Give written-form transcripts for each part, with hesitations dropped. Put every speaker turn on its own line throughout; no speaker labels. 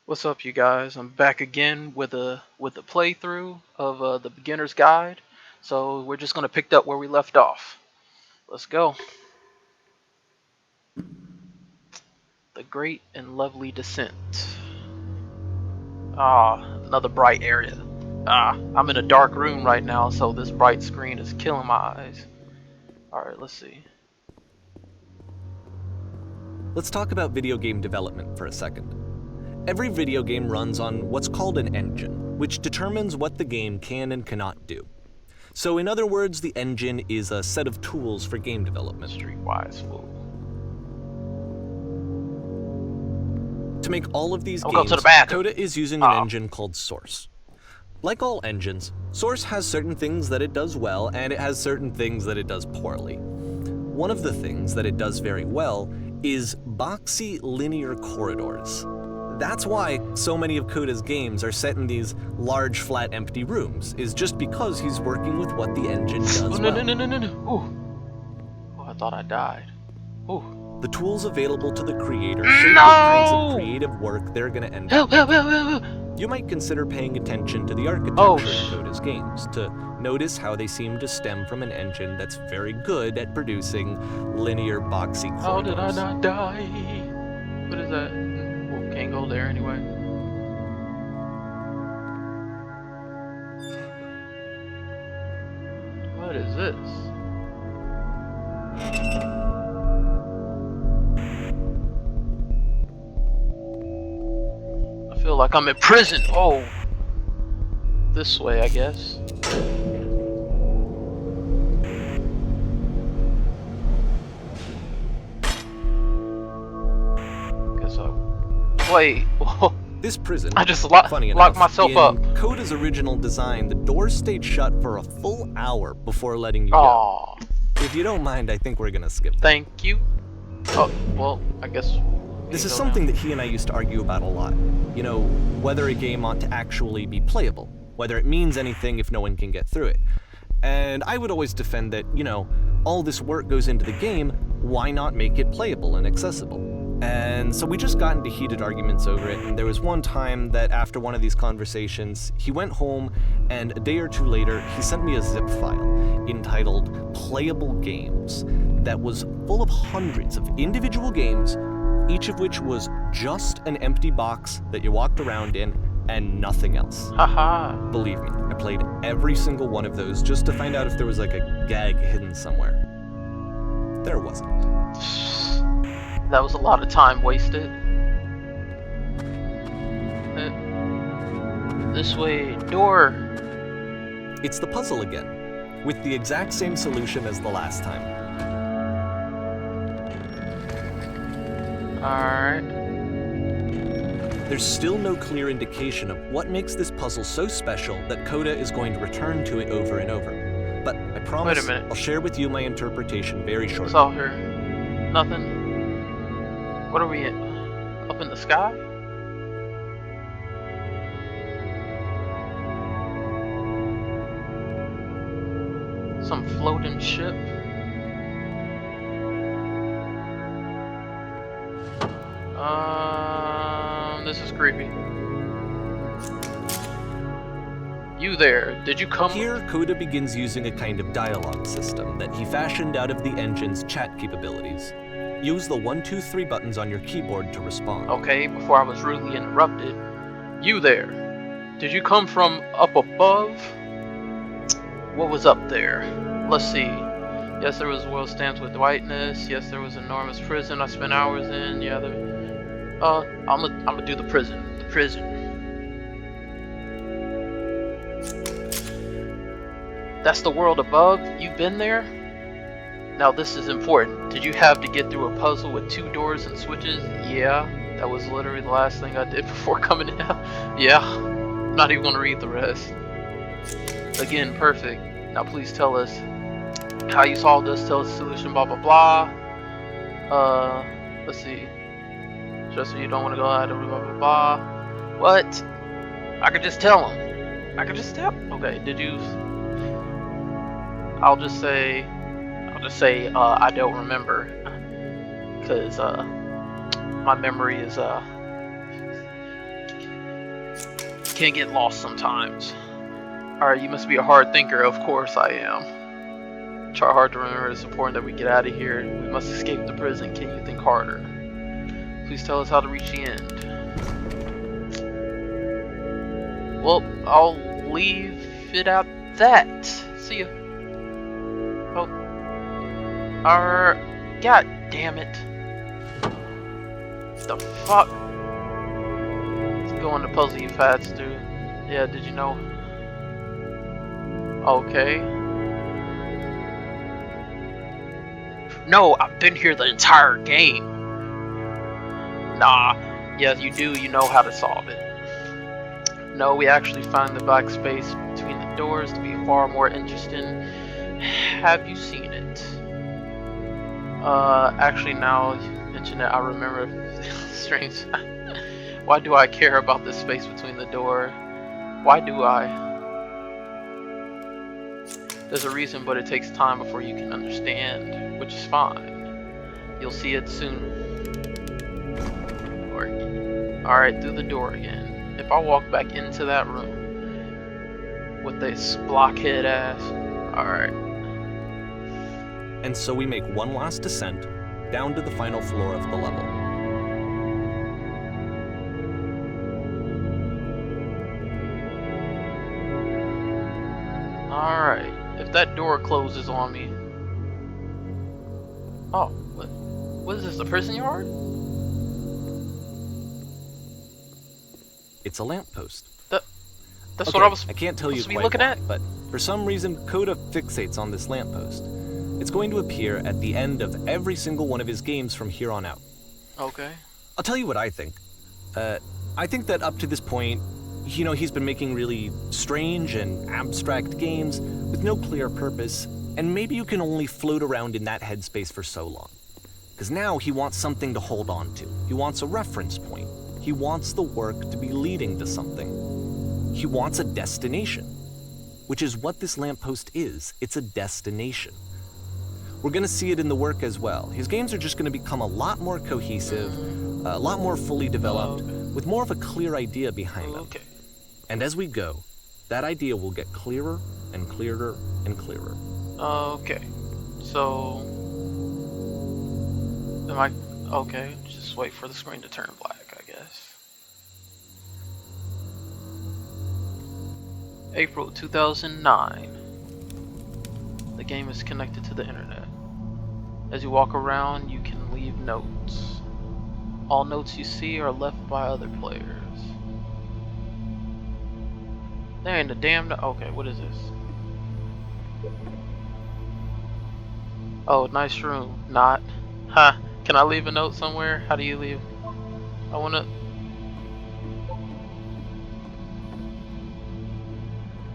What's up, you guys? I'm back again with a playthrough of the beginner's guide. So we're just gonna pick up where we left off. Let's go. The great and lovely descent. Another bright area. I'm in a dark room right now, so this bright screen is killing my eyes. All right, let's see.
Let's talk about video game development for a second. Every video game runs on what's called an engine, which determines what the game can and cannot do. So in other words, the engine is a set of tools for game development.
Streetwise fool.
To make all of these
I'll
games,
go to the bathroom.
Coda is using an engine called Source. Like all engines, Source has certain things that it does well, and it has certain things that it does poorly. One of the things that it does very well is boxy linear corridors. That's why so many of Coda's games are set in these large, flat, empty rooms, is just because he's working with what the engine does well.
No. Ooh. Oh, I thought I died. Ooh.
The tools available to the creator shape what kinds of creative work they're gonna end up making. You might consider paying attention to the architecture in Coda's games, to notice how they seem to stem from an engine that's very good at producing linear, boxy corridors.
How did I not die? What is that? Can't go there anyway. What is this? I feel like I'm in prison. Oh, this way, I guess. Wait.
This prison,
I just locked myself up.
In Coda's original design, the doors stayed shut for a full hour before letting you
go.
If you don't mind, I think we're gonna skip.
Thank you. Oh, well, I guess.
This is something that he and I used to argue about a lot. You know, whether a game ought to actually be playable, whether it means anything if no one can get through it. And I would always defend that, you know, all this work goes into the game, why not make it playable and accessible? And so we just got into heated arguments over it, and there was one time that after one of these conversations, he went home, and a day or two later, he sent me a zip file entitled Playable Games that was full of hundreds of individual games, each of which was just an empty box that you walked around in and nothing else.
Haha.
Believe me, I played every single one of those just to find out if there was like a gag hidden somewhere. There wasn't.
That was a lot of time wasted. This way, door.
It's the puzzle again, with the exact same solution as the last time.
Alright.
There's still no clear indication of what makes this puzzle so special that Coda is going to return to it over and over. But I promise I'll share with you my interpretation very shortly.
What's out here? Nothing. What are we in? Up in the sky? Some floating ship? This is creepy. You there, did you come?
Here, Coda begins using a kind of dialogue system that he fashioned out of the engine's chat capabilities. Use the 1, 2, 3 buttons on your keyboard to respond.
Okay, before I was rudely interrupted. You there. Did you come from up above? What was up there? Let's see. Yes, there was world stamps with whiteness. Yes, there was enormous prison I spent hours in. Yeah, I'm gonna do the prison. The prison. That's the world above? You've been there? Now this is important. Did you have to get through a puzzle with 2 doors and switches? Yeah, that was literally the last thing I did before coming in. Yeah, I'm not even gonna read the rest. Again, perfect. Now please tell us how you solved this, tell us the solution, blah blah blah. Let's see. Just so you don't want to go out of blah blah blah. What? I could just tell him. I could just tell. Okay, did you? I'll just say I don't remember, because my memory is can get lost sometimes. Alright, you must be a hard thinker. Of course I am. Try hard to remember. It's important that we get out of here. We must escape the prison. Can you think harder? Please tell us how to reach the end. Well, I'll leave it at that. See ya. Oh. God damn it. The fuck? Let's go on the puzzle you fads, dude. Yeah, did you know? Okay. No, I've been here the entire game. Nah. Yes, you do. You know how to solve it. No, we actually find the backspace between the doors to be far more interesting. Have you seen it? Actually, now you mention it, I remember. Strange. Why do I care about the space between the door? Why do I? There's a reason, but it takes time before you can understand, which is fine. You'll see it soon. Alright, through the door again. If I walk back into that room with this blockhead ass, alright.
And so we make one last descent down to the final floor of the level.
Alright. If that door closes on me... Oh, what is this, the prison yard?
It's a lamppost.
That's
okay,
what I was
I can't tell you
supposed to be
quite
looking
why,
at.
but for some reason, Coda fixates on this lamppost. It's going to appear at the end of every single one of his games from here on out.
Okay.
I'll tell you what I think. I think that up to this point, you know, he's been making really strange and abstract games with no clear purpose, and maybe you can only float around in that headspace for so long. Because now he wants something to hold on to. He wants a reference point. He wants the work to be leading to something. He wants a destination, which is what this lamppost is. It's a destination. We're going to see it in the work as well. His games are just going to become a lot more cohesive, a lot more fully developed, with more of a clear idea behind them.
Okay.
And as we go, that idea will get clearer and clearer and clearer.
Okay. So... Am I... Okay, just wait for the screen to turn black, I guess. April 2009. The game is connected to the internet. As you walk around, you can leave notes. All notes you see are left by other players. There ain't a damn... Okay, what is this? Oh, nice room. Not. Huh. Can I leave a note somewhere? How do you leave? I wanna...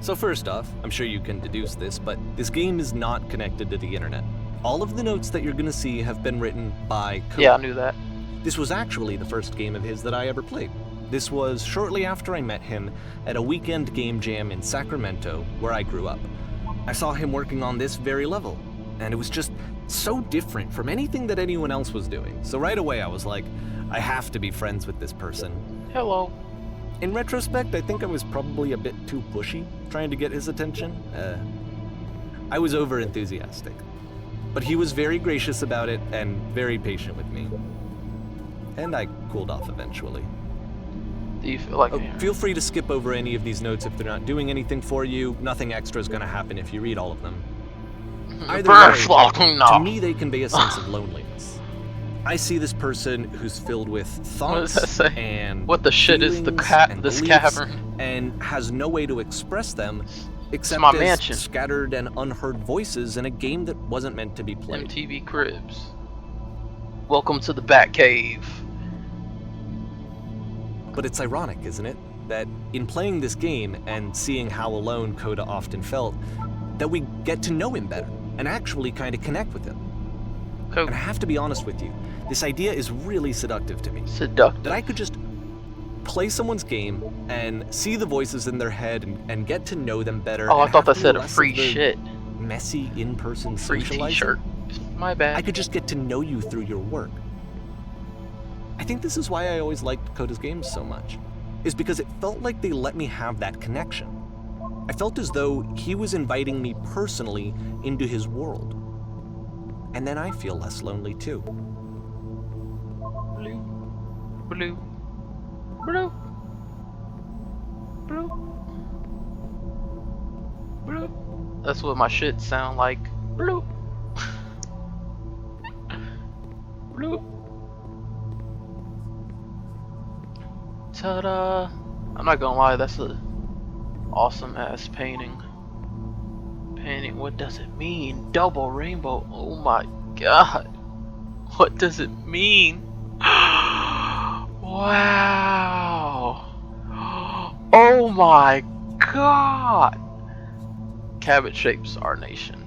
So first off, I'm sure you can deduce this, but this game is not connected to the internet. All of the notes that you're gonna see have been written by Coda.
Yeah, I knew that.
This was actually the first game of his that I ever played. This was shortly after I met him at a weekend game jam in Sacramento, where I grew up. I saw him working on this very level, and it was just so different from anything that anyone else was doing. So right away I was like, I have to be friends with this person.
Hello.
In retrospect, I think I was probably a bit too pushy, trying to get his attention. I was over-enthusiastic. But he was very gracious about it and very patient with me. And I cooled off eventually.
Do you feel like...
Feel free to skip over any of these notes if they're not doing anything for you. Nothing extra is going to happen if you read all of them. Either way, to me they convey a sense of loneliness. I see this person who's filled with thoughts and
what the shit is this cavern,
and has no way to express them except
my
as
mansion.
Scattered and unheard voices in a game that wasn't meant to be played.
MTV Cribs. Welcome to the Batcave.
But it's ironic, isn't it, that in playing this game and seeing how alone Coda often felt, that we get to know him better and actually kind of connect with him.
Cool.
And I have to be honest with you, this idea is really seductive to me.
Seductive.
That I could just play someone's game and see the voices in their head and get to know them better.
Oh, I thought that said a
less
free
of the
shit.
Messy in-person
Free
socializing.
t-shirt. My bad.
I could just get to know you through your work. I think this is why I always liked Coda's games so much. is because it felt like they let me have that connection. I felt as though he was inviting me personally into his world. And then I feel less lonely too.
Blue, blue, blue, blue, blue. That's what my shit sound like. Blue, blue. Ta-da! I'm not gonna lie, that's a awesome ass painting. What does it mean? Double rainbow. Oh my god. What does it mean? Wow. Oh my god. Cabot shapes our nation.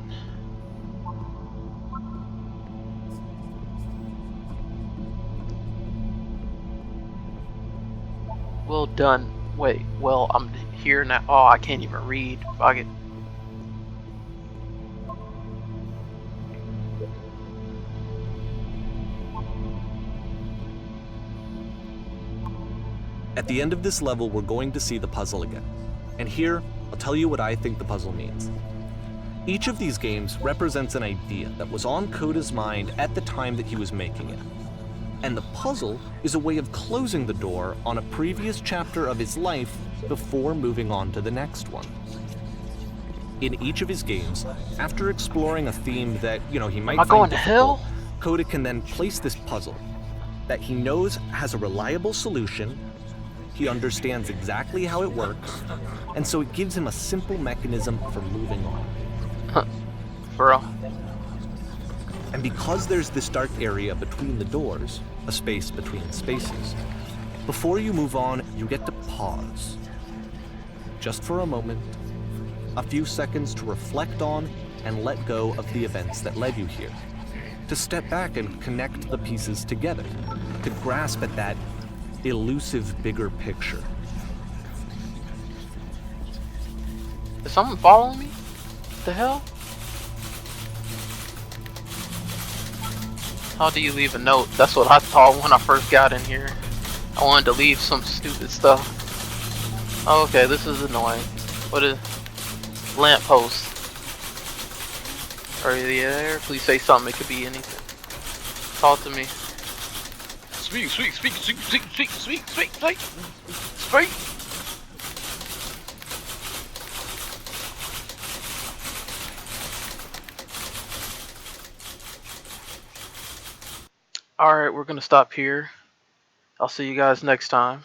Well done. Wait, well, I'm here now. Oh, I can't even read. Fuck it.
At the end of this level, we're going to see the puzzle again. And here, I'll tell you what I think the puzzle means. Each of these games represents an idea that was on Coda's mind at the time that he was making it. And the puzzle is a way of closing the door on a previous chapter of his life before moving on to the next one. In each of his games, after exploring a theme that, he might
Am I going
find
to
difficult,
hell?
Coda can then place this puzzle that he knows has a reliable solution. He understands exactly how it works, and so it gives him a simple mechanism for moving on.
Bro.
And because there's this dark area between the doors, a space between spaces, before you move on, you get to pause. Just for a moment, a few seconds to reflect on and let go of the events that led you here. To step back and connect the pieces together, to grasp at that elusive bigger picture.
Is someone following me? What the hell? How do you leave a note? That's what I thought when I first got in here. I wanted to leave some stupid stuff. Oh, okay, this is annoying. What is... lamppost. Are you there? Please say something. It could be anything. Talk to me. Speak. Alright, we're gonna stop here. I'll see you guys next time.